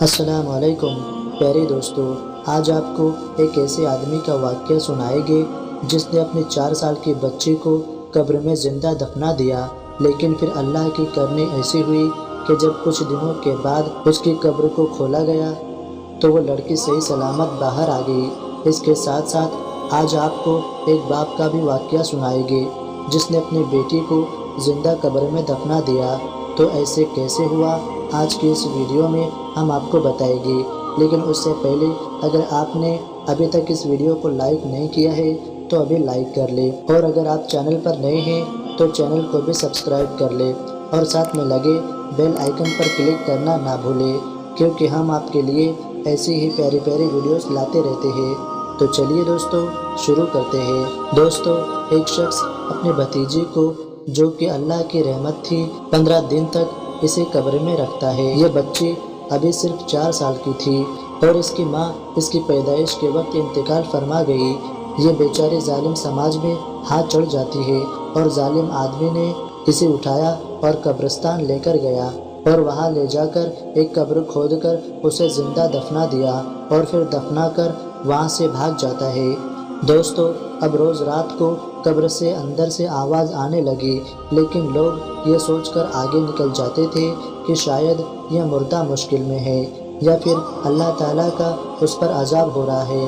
السلام علیکم پیارے دوستو، آج آپ کو ایک ایسے آدمی کا واقعہ سنائیں گے جس نے اپنے 4 سال کی بچی کو قبر میں زندہ دفنا دیا، لیکن پھر اللہ کی کرنی ایسی ہوئی کہ جب کچھ دنوں کے بعد اس کی قبر کو کھولا گیا تو وہ لڑکی صحیح سلامت باہر آ گئی۔ اس کے ساتھ ساتھ آج آپ کو ایک باپ کا بھی واقعہ سنائیں گے جس نے اپنی بیٹی کو زندہ قبر میں دفنا دیا۔ تو ایسے کیسے ہوا، آج کی اس ویڈیو میں ہم آپ کو بتائیں گے، لیکن اس سے پہلے اگر آپ نے ابھی تک اس ویڈیو کو لائک نہیں کیا ہے تو ابھی لائک کر لیں، اور اگر آپ چینل پر نئے ہیں تو چینل کو بھی سبسکرائب کر لیں اور ساتھ میں لگے بیل آئیکن پر کلک کرنا نہ بھولیں، کیونکہ ہم آپ کے لیے ایسی ہی پیاری پیاری ویڈیوز لاتے رہتے ہیں۔ تو چلیے دوستو شروع کرتے ہیں۔ دوستو، ایک شخص اپنے بھتیجی کو، جو کہ اللہ کی رحمت تھی، 15 دن تک اسے قبر میں رکھتا ہے۔ یہ بچی ابھی صرف 4 سال کی تھی اور اس کی ماں اس کی پیدائش کے وقت انتقال فرما گئی۔ یہ بیچاری ظالم سماج میں ہاتھ چڑھ جاتی ہے اور ظالم آدمی نے اسے اٹھایا اور قبرستان لے کر گیا اور وہاں لے جا کر ایک قبر کھود کر اسے زندہ دفنا دیا اور پھر دفنا کر وہاں سے بھاگ جاتا ہے۔ دوستو، اب روز رات کو قبر سے اندر سے آواز آنے لگی، لیکن لوگ یہ سوچ کر آگے نکل جاتے تھے کہ شاید یہ مردہ مشکل میں ہے یا پھر اللہ تعالیٰ کا اس پر عذاب ہو رہا ہے،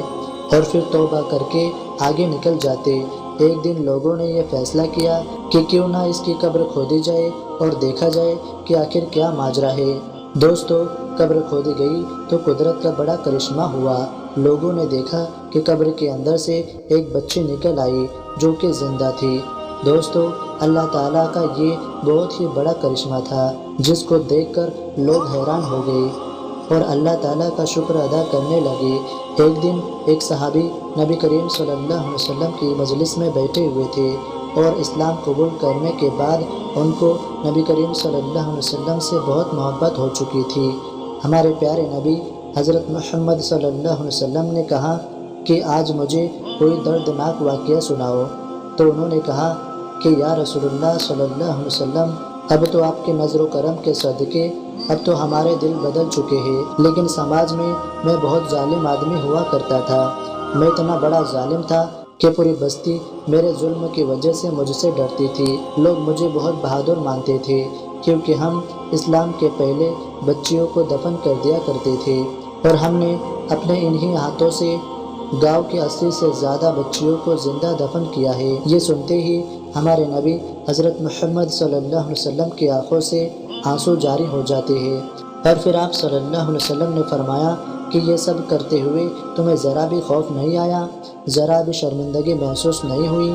اور پھر توبہ کر کے آگے نکل جاتے۔ ایک دن لوگوں نے یہ فیصلہ کیا کہ کیوں نہ اس کی قبر کھودی جائے اور دیکھا جائے کہ آخر کیا ماجرا ہے۔ دوستو، قبر کھودی گئی تو قدرت کا بڑا کرشمہ ہوا۔ لوگوں نے دیکھا کہ قبر کے اندر سے ایک بچی نکل آئی جو کہ زندہ تھی۔ دوستو، اللہ تعالیٰ کا یہ بہت ہی بڑا کرشمہ تھا جس کو دیکھ کر لوگ حیران ہو گئے اور اللہ تعالیٰ کا شکر ادا کرنے لگے۔ ایک دن ایک صحابی نبی کریم صلی اللہ علیہ وسلم کی مجلس میں بیٹھے ہوئے تھے اور اسلام قبول کرنے کے بعد ان کو نبی کریم صلی اللہ علیہ وسلم سے بہت محبت ہو چکی تھی۔ ہمارے پیارے نبی حضرت محمد صلی اللہ علیہ وسلم نے کہا کہ آج مجھے کوئی دردناک واقعہ سناؤ، تو انہوں نے کہا کہ یا رسول اللہ صلی اللہ علیہ وسلم، اب تو آپ کے نظر و کرم کے صدقے اب تو ہمارے دل بدل چکے ہیں، لیکن سماج میں بہت ظالم آدمی ہوا کرتا تھا۔ میں اتنا بڑا ظالم تھا کہ پوری بستی میرے ظلم کی وجہ سے مجھ سے ڈرتی تھی۔ لوگ مجھے بہت بہادر مانتے تھے کیونکہ ہم اسلام کے پہلے بچیوں کو دفن کر دیا کرتے تھے، اور ہم نے اپنے انہی ہاتھوں سے گاؤں کے 80 سے زیادہ بچیوں کو زندہ دفن کیا ہے۔ یہ سنتے ہی ہمارے نبی حضرت محمد صلی اللہ علیہ وسلم کی آنکھوں سے آنسو جاری ہو جاتے ہیں، اور پھر آپ صلی اللہ علیہ وسلم نے فرمایا کہ یہ سب کرتے ہوئے تمہیں ذرا بھی خوف نہیں آیا، ذرا بھی شرمندگی محسوس نہیں ہوئی؟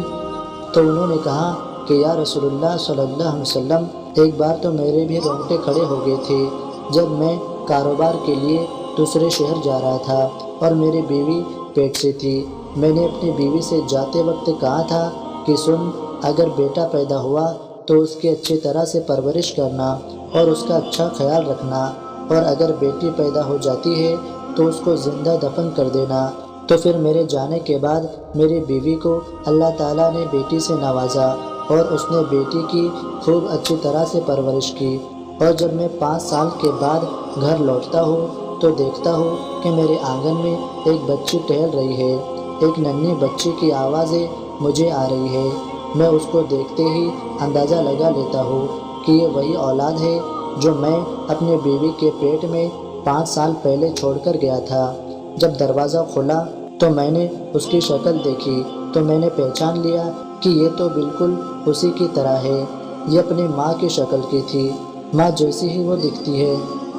تو انہوں نے کہا کہ یا رسول اللہ صلی اللہ علیہ وسلم، ایک بار تو میرے بھی رونگٹے کھڑے ہو گئے تھے جب میں کاروبار کے لیے دوسرے شہر جا رہا تھا اور میری بیوی پیٹ سے تھی۔ میں نے اپنی بیوی سے جاتے وقت کہا تھا کہ سن، اگر بیٹا پیدا ہوا تو اس کی اچھی طرح سے پرورش کرنا اور اس کا اچھا خیال رکھنا، اور اگر بیٹی پیدا ہو جاتی ہے تو اس کو زندہ دفن کر دینا۔ تو پھر میرے جانے کے بعد میری بیوی کو اللہ تعالیٰ نے بیٹی سے نوازا اور اس نے بیٹی کی خوب اچھی طرح سے پرورش کی، اور جب میں 5 سال کے بعد گھر لوٹتا ہوں تو دیکھتا ہوں کہ میرے آنگن میں ایک بچی ٹہل رہی ہے۔ ایک ننھی بچی کی آوازیں مجھے آ رہی ہے۔ میں اس کو دیکھتے ہی اندازہ لگا لیتا ہوں کہ یہ وہی اولاد ہے جو میں اپنی بیوی کے پیٹ میں 5 سال پہلے چھوڑ کر گیا تھا۔ جب دروازہ کھلا تو میں نے اس کی شکل دیکھی تو میں نے پہچان لیا کہ یہ تو بالکل اسی کی طرح ہے۔ یہ اپنی ماں کی شکل کی تھی، ماں جیسی ہی وہ دکھتی ہے،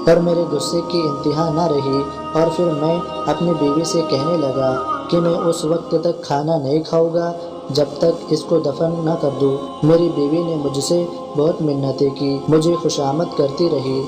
اور میرے غصے کی انتہا نہ رہی، اور پھر میں اپنی بیوی سے کہنے لگا کہ میں اس وقت تک کھانا نہیں کھاؤں گا جب تک اس کو دفن نہ کر دوں۔ میری بیوی نے مجھ سے بہت منتیں کی، مجھے خوشامد کرتی رہی،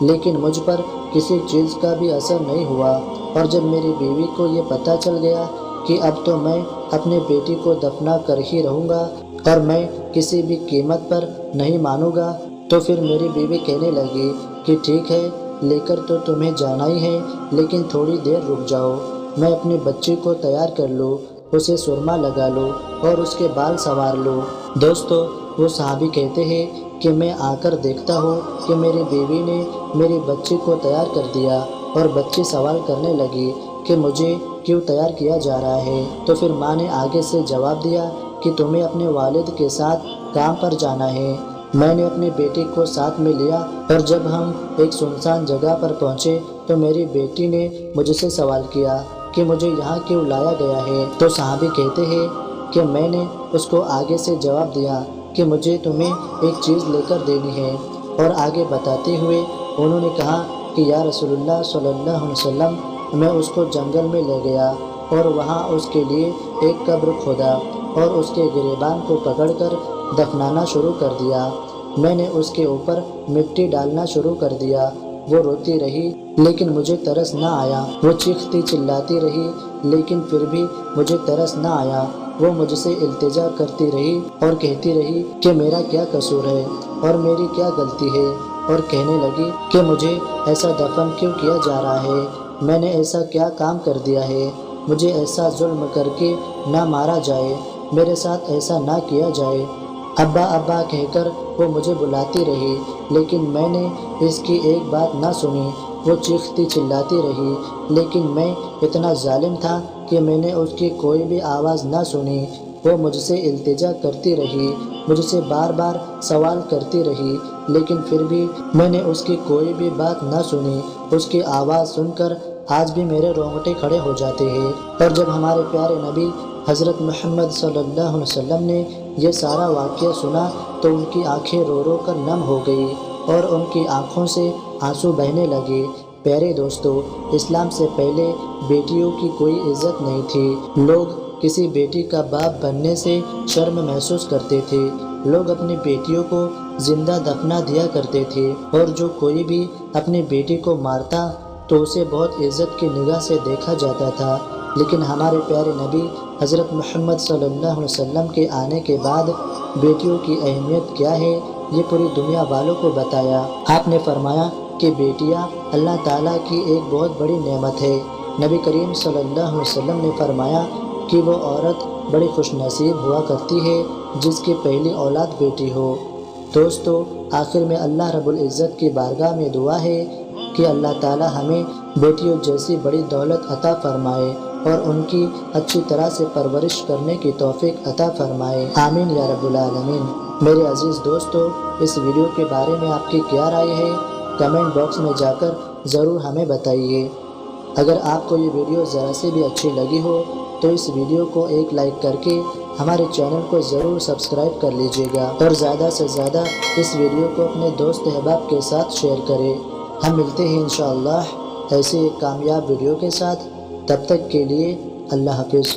لیکن مجھ پر کسی چیز کا بھی اثر نہیں ہوا، اور جب میری بیوی کو یہ پتہ چل گیا کہ اب تو میں اپنی بیٹی کو دفنا کر ہی رہوں گا اور میں کسی بھی قیمت پر نہیں مانوں گا، تو پھر میری بیوی کہنے لگی کہ ٹھیک ہے، لے کر تو تمہیں جانا ہی ہے، لیکن تھوڑی دیر رک جاؤ، میں اپنی بچی کو تیار کر لوں، اسے سرما لگا لو اور اس کے بال سنوار لو۔ دوستو، وہ صحابی کہتے ہیں کہ میں آ کر دیکھتا ہوں کہ میری بیوی نے میری بچی کو تیار کر دیا اور بچی سوال کرنے لگی کہ مجھے کیوں تیار کیا جا رہا ہے، تو پھر ماں نے آگے سے جواب دیا کہ تمہیں اپنے والد کے ساتھ کام پر جانا ہے۔ میں نے اپنی بیٹی کو ساتھ میں لیا اور جب ہم ایک سنسان جگہ پر پہنچے تو میری بیٹی نے مجھ سے سوال کیا کہ مجھے یہاں کیوں لایا گیا ہے، تو صحابی کہتے ہیں کہ میں نے اس کو آگے سے جواب دیا کہ مجھے تمہیں ایک چیز لے کر دینی ہے، اور آگے بتاتے ہوئے انہوں نے کہا کہ یا رسول اللہ صلی اللہ علیہ وسلم، میں اس کو جنگل میں لے گیا اور وہاں اس کے لیے ایک قبر کھودا اور اس کے گریبان کو پکڑ کر دفنانا شروع کر دیا۔ میں نے اس کے اوپر مٹی ڈالنا شروع کر دیا، وہ روتی رہی لیکن مجھے ترس نہ آیا، وہ چیختی چلاتی رہی لیکن پھر بھی مجھے ترس نہ آیا، وہ مجھ سے التجا کرتی رہی اور کہتی رہی کہ میرا کیا قصور ہے اور میری کیا غلطی ہے، اور کہنے لگی کہ مجھے ایسا دفن کیوں کیا جا رہا ہے، میں نے ایسا کیا کام کر دیا ہے، مجھے ایسا ظلم کر کے نہ مارا جائے، میرے ساتھ ایسا نہ کیا جائے۔ ابا ابا کہہ کر وہ مجھے بلاتی رہی لیکن میں نے اس کی ایک بات نہ سنی، وہ چیختی چلاتی رہی لیکن میں اتنا ظالم تھا کہ میں نے اس کی کوئی بھی آواز نہ سنی، وہ مجھ سے التجا کرتی رہی، مجھ سے بار بار سوال کرتی رہی لیکن پھر بھی میں نے اس کی کوئی بھی بات نہ سنی۔ اس کی آواز سن کر آج بھی میرے رونگٹے کھڑے ہو جاتے ہیں۔ اور جب ہمارے پیارے نبی حضرت محمد صلی اللہ علیہ وسلم نے یہ سارا واقعہ سنا تو ان کی آنکھیں رو رو کر نم ہو گئی اور ان کی آنکھوں سے آنسو بہنے لگے۔ پیارے دوستو، اسلام سے پہلے بیٹیوں کی کوئی عزت نہیں تھی، لوگ کسی بیٹی کا باپ بننے سے شرم محسوس کرتے تھے، لوگ اپنی بیٹیوں کو زندہ دفنا دیا کرتے تھے، اور جو کوئی بھی اپنی بیٹی کو مارتا تو اسے بہت عزت کی نگاہ سے دیکھا جاتا تھا۔ لیکن ہمارے پیارے نبی حضرت محمد صلی اللہ علیہ وسلم کے آنے کے بعد بیٹیوں کی اہمیت کیا ہے یہ پوری دنیا والوں کو بتایا۔ آپ نے فرمایا کہ بیٹیاں اللہ تعالیٰ کی ایک بہت بڑی نعمت ہے۔ نبی کریم صلی اللہ علیہ وسلم نے فرمایا کہ وہ عورت بڑی خوش نصیب ہوا کرتی ہے جس کی پہلی اولاد بیٹی ہو۔ دوستو، آخر میں اللہ رب العزت کی بارگاہ میں دعا ہے کہ اللہ تعالیٰ ہمیں بیٹیوں جیسی بڑی دولت عطا فرمائے اور ان کی اچھی طرح سے پرورش کرنے کی توفیق عطا فرمائے، آمین یا رب العالمین۔ میرے عزیز دوستو، اس ویڈیو کے بارے میں آپ کی کیا رائے ہے، کمنٹ باکس میں جا کر ضرور ہمیں بتائیے۔ اگر آپ کو یہ ویڈیو ذرا سے بھی اچھی لگی ہو تو اس ویڈیو کو ایک لائک کر کے ہمارے چینل کو ضرور سبسکرائب کر لیجیے گا، اور زیادہ سے زیادہ اس ویڈیو کو اپنے دوست احباب کے ساتھ شیئر کریں۔ ہم ملتے ہیں انشاءاللہ ایسے ایک کامیاب ویڈیو کے ساتھ، تب تک کے لیے اللہ حافظ۔